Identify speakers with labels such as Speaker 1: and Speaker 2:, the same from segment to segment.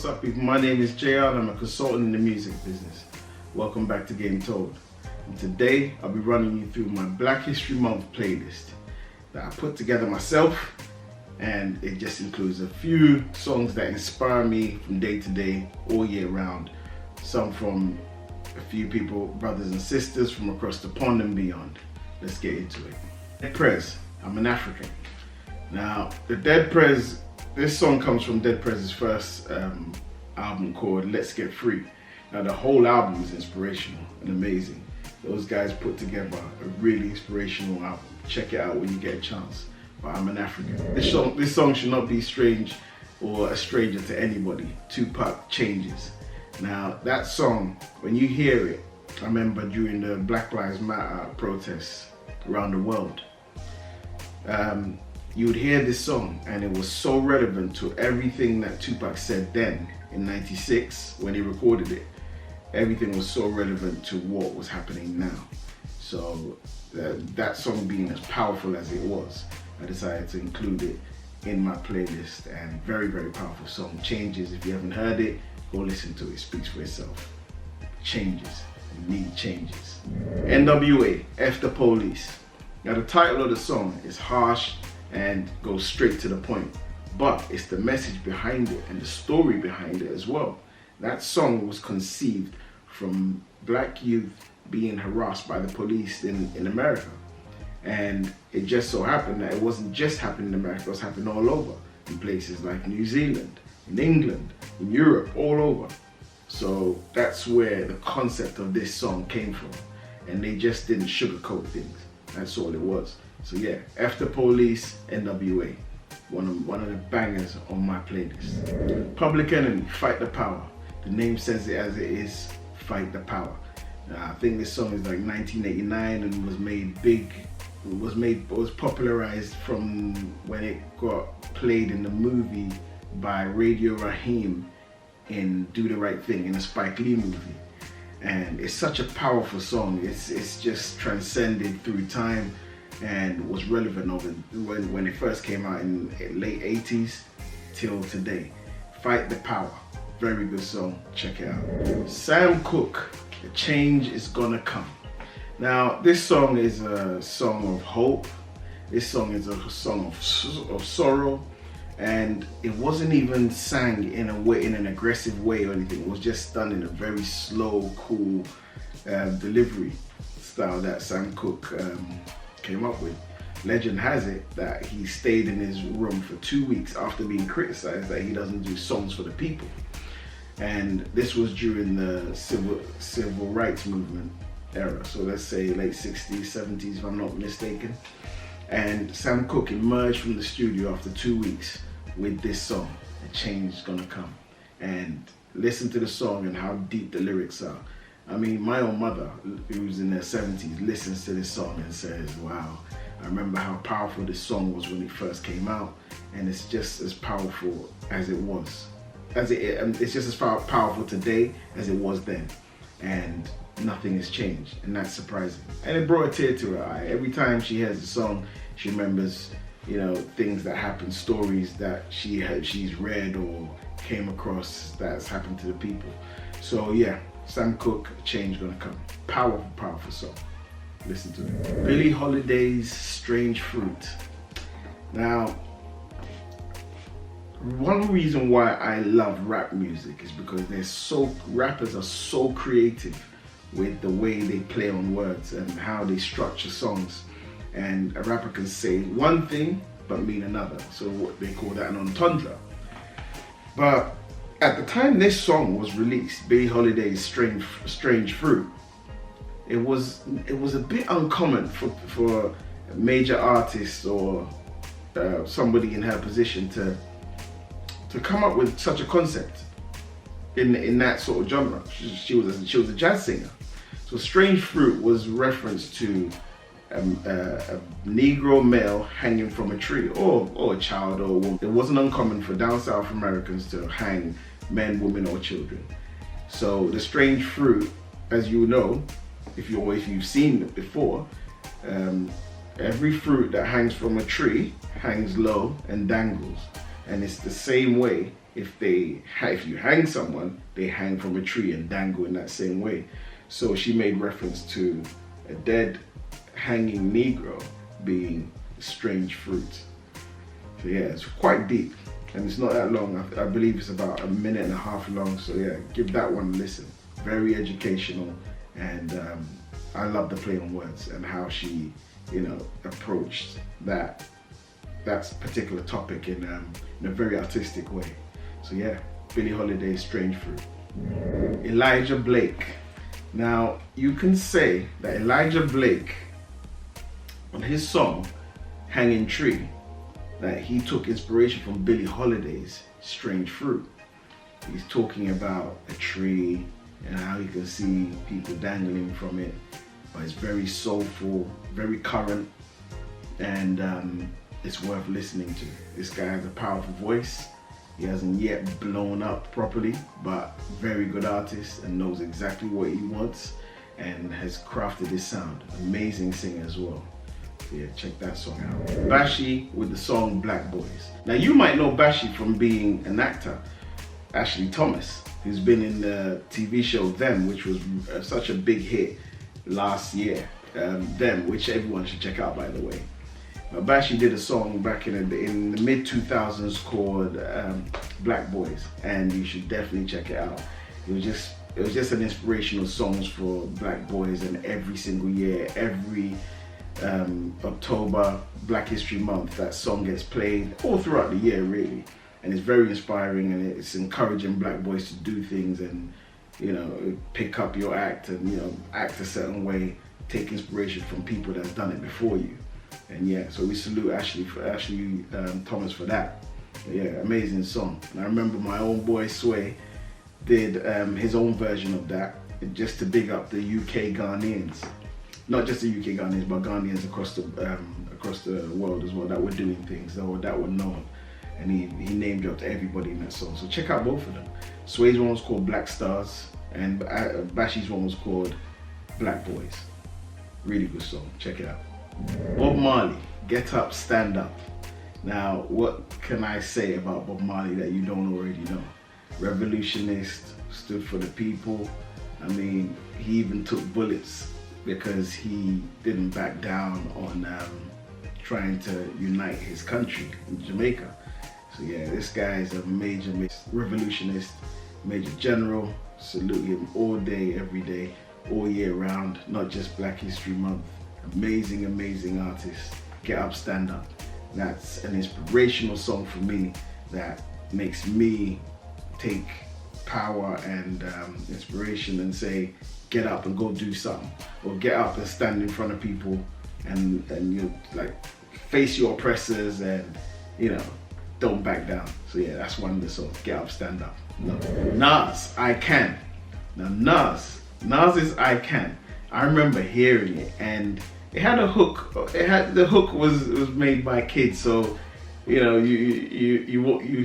Speaker 1: up, people? My name is JR and I'm a consultant in the music business. Welcome back to Game Told. And today I'll be running you through my Black History Month playlist that I put together myself, and it just includes a few songs that inspire me from day to day, all year round. Some from a few people, brothers and sisters from across the pond and beyond. Let's get into it. Dead Prez, I'm an African. Now, the Dead Prez, this song comes from Dead Prez's first album called Let's Get Free. Now, the whole album is inspirational and amazing. Those guys put together a really inspirational album. Check it out when you get a chance. But I'm an African. This song should not be strange or a stranger to anybody. Tupac Changes. Now, that song, when you hear it, I remember during the Black Lives Matter protests around the world, you would hear this song and it was so relevant to everything that Tupac said then in '96 when he recorded it. Everything was so relevant to what was happening now. So that song being as powerful as it was, I decided to include it in my playlist. And very, very powerful song. Changes. If you haven't heard it, go listen to it. It speaks for itself. Changes. You need changes. NWA After Police. Now, the title of the song is harsh and goes straight to the point, but it's the message behind it and the story behind it as well. That song was conceived from black youth being harassed by the police in America. And it just so happened that it wasn't just happening in America, it was happening all over, in places like New Zealand, in England, in Europe, all over. So that's where the concept of this song came from. And they just didn't sugarcoat things. That's all it was. So yeah, After Police, NWA. One of the bangers on my playlist. Public Enemy, Fight the Power. The name says it as it is, Fight the Power. Now, I think this song is like 1989 and was made big. It was popularized from when it got played in the movie by Radio Raheem in Do the Right Thing, in a Spike Lee movie. And it's such a powerful song. It's just transcended through time and was relevant over when it first came out in late 80s till today. Fight the Power. Very good song. Check it out. Sam Cooke, The Change Is Gonna Come. Now, this song is a song of hope. This song is a song of sorrow. And it wasn't even sang in an aggressive way or anything. It was just done in a very slow, cool delivery style that Sam Cooke came up with. Legend has it that he stayed in his room for 2 weeks after being criticized that he doesn't do songs for the people. And this was during the civil rights movement era. So let's say late 60s, 70s, if I'm not mistaken. And Sam Cooke emerged from the studio after 2 weeks with this song, A Change Is Gonna Come. And listen to the song and how deep the lyrics are. I mean, my own mother, who's in her 70s, listens to this song and says, wow, I remember how powerful this song was when it first came out, and it's just as powerful as it was. It's just as powerful today as it was then. And nothing has changed, and that's surprising. And it brought a tear to her eye. Every time she hears the song, she remembers, things that happened, stories that she's read or came across that's happened to the people. So yeah, Sam Cooke, Change Gonna Come. Powerful, powerful song. Listen to it. Billie Holiday's Strange Fruit. Now, one reason why I love rap music is because rappers are so creative with the way they play on words and how they structure songs. And a rapper can say one thing but mean another. So what they call that an entendre. But at the time this song was released, Billie Holiday's Strange Fruit, it was a bit uncommon for major artists or somebody in her position to come up with such a concept in that sort of genre. She was a jazz singer. So Strange Fruit was reference to a Negro male hanging from a tree, or a child or a woman. It wasn't uncommon for down South Americans to hang men, women, or children. So the strange fruit, as you know, if you've seen it before, every fruit that hangs from a tree hangs low and dangles. And it's the same way if you hang someone, they hang from a tree and dangle in that same way. So she made reference to a dead hanging Negro being strange fruit. So yeah, it's quite deep, and it's not that long. I believe it's about a minute and a half long. So yeah, give that one a listen. Very educational, and I love the play on words and how she, approached that particular topic in a very artistic way. So yeah, Billie Holiday's Strange Fruit. Elijah Blake. Now you can say that Elijah Blake, on his song Hanging Tree, that he took inspiration from Billie Holiday's Strange Fruit. He's talking about a tree and how you can see people dangling from it, but it's very soulful, very current, and it's worth listening to. This guy has a powerful voice. He hasn't yet blown up properly, but very good artist and knows exactly what he wants and has crafted his sound. Amazing singer as well. So yeah, check that song out. Bashi with the song Black Boys. Now you might know Bashi from being an actor, Ashley Thomas, who's been in the TV show Them, which was such a big hit last year. Them, which everyone should check out, by the way. Bashi did a song back in the mid 2000s called Black Boys, and you should definitely check it out. It was just an inspirational song for black boys, and every single year, every October, Black History Month, that song gets played all throughout the year really, and it's very inspiring, and it's encouraging black boys to do things and pick up your act and act a certain way, take inspiration from people that's done it before you. And yeah, so we salute Ashley Thomas for that. But yeah, amazing song. And I remember my own boy Sway did his own version of that, just to big up the UK Ghanaians. Not just the UK Ghanaians, but Ghanaians across the world as well that were doing things or that were known. And he name dropped everybody in that song. So check out both of them. Sway's one was called Black Stars, and Bashi's one was called Black Boys. Really good song. Check it out. Bob Marley, Get Up, Stand Up. Now, what can I say about Bob Marley that you don't already know? Revolutionist, stood for the people. I mean, he even took bullets because he didn't back down on trying to unite his country in Jamaica. So yeah, this guy is a major revolutionist, major general. Salute him all day, every day, all year round, not just Black History Month. Amazing artist. Get Up, Stand Up. That's an inspirational song for me that makes me take power and inspiration and say, get up and go do something, or get up and stand in front of people and face your oppressors and don't back down. So yeah, that's one of the songs. Get Up, Stand Up. Nas, I Can. Now Nas's I Can. I remember hearing it, and it had a hook. The hook was made by kids, so you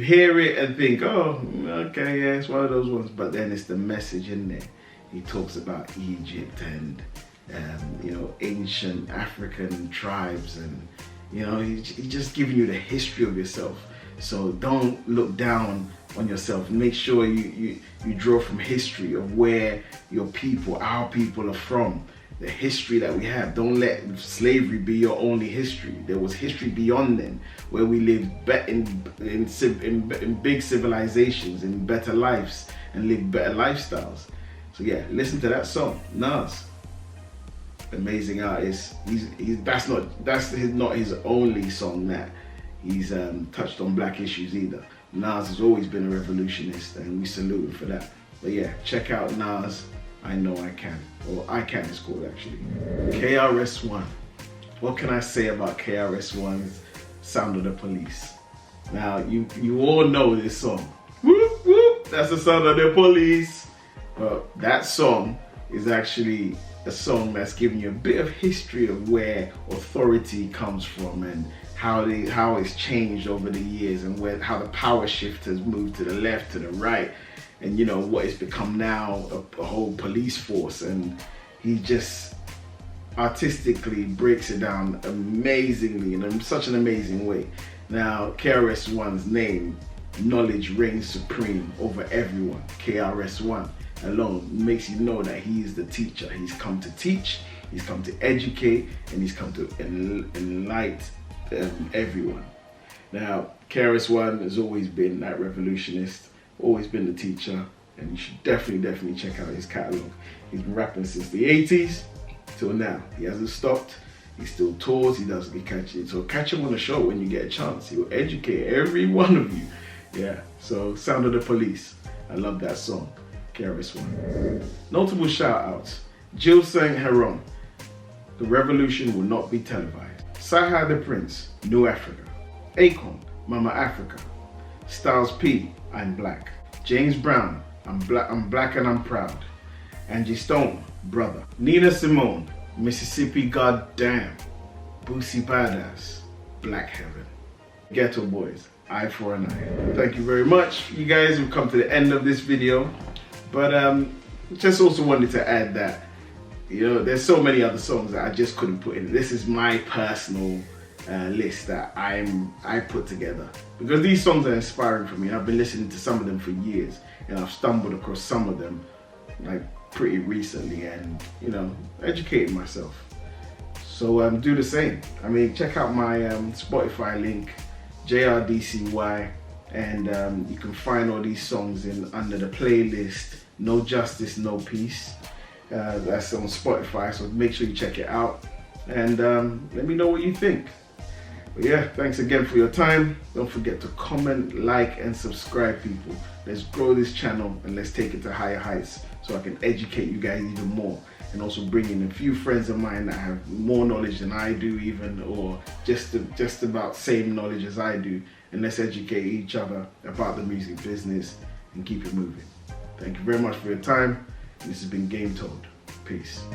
Speaker 1: hear it and think, oh, okay, yeah, it's one of those ones. But then it's the message in there. He talks about Egypt and ancient African tribes, and he's just giving you the history of yourself. So don't look down on yourself. Make sure you draw from history of where our people are from. The history that we have. Don't let slavery be your only history. There was history beyond then, where we lived in big civilizations, in better lives, and lived better lifestyles. So yeah, listen to that song, Nas. Amazing artist. That's not his only song that he's touched on black issues either. Nas has always been a revolutionist, and we salute him for that. But yeah, check out Nas, I Know I Can. Or I Can it's called actually. KRS-One. What can I say about KRS-One's Sound of the Police? Now, you all know this song. Whoop, whoop, that's the sound of the police. But that song is actually a song that's giving you a bit of history of where authority comes from and how it's changed over the years, and how the power shift has moved to the left, to the right, and what it's become now, a whole police force. And he just artistically breaks it down amazingly, in such an amazing way. Now, KRS-One's name knowledge reigns supreme over everyone. KRS-One alone makes you know that he is the teacher. He's come to teach, he's come to educate, and he's come to enlighten everyone. Now, KRS-One has always been that revolutionist, always been the teacher, and you should definitely check out his catalog. He's been rapping since the 80s till now. He hasn't stopped. He still tours. So catch him on the show when you get a chance. He will educate every one of you. Yeah. So Sound of the Police. I love that song. KRS-One. Notable shout outs. Jill Saint Heron. The Revolution Will Not Be Televised. Saha the Prince. New Africa. Akon. Mama Africa. Styles P. I'm Black. James Brown. I'm black and I'm proud. Angie Stone, Brother. Nina Simone, Mississippi Goddamn. Boosie Badass, Black Heaven. Ghetto Boys, Eye for an Eye. Thank you very much. You guys have come to the end of this video, but just also wanted to add that, you know, there's so many other songs that I just couldn't put in. This is my personal list that I put together, because these songs are inspiring for me, and I've been listening to some of them for years, and I've stumbled across some of them like pretty recently, and you know, educating myself. So do the same. I mean, check out my Spotify link, JRDCY, and you can find all these songs under the playlist No Justice, No Peace. That's on Spotify, so make sure you check it out, and let me know what you think. But yeah, thanks again for your time. Don't forget to comment, like, and subscribe, people. Let's grow this channel and let's take it to higher heights so I can educate you guys even more, and also bring in a few friends of mine that have more knowledge than I do even, or just about same knowledge as I do, and let's educate each other about the music business and keep it moving. Thank you very much for your time. This has been Game Told. Peace.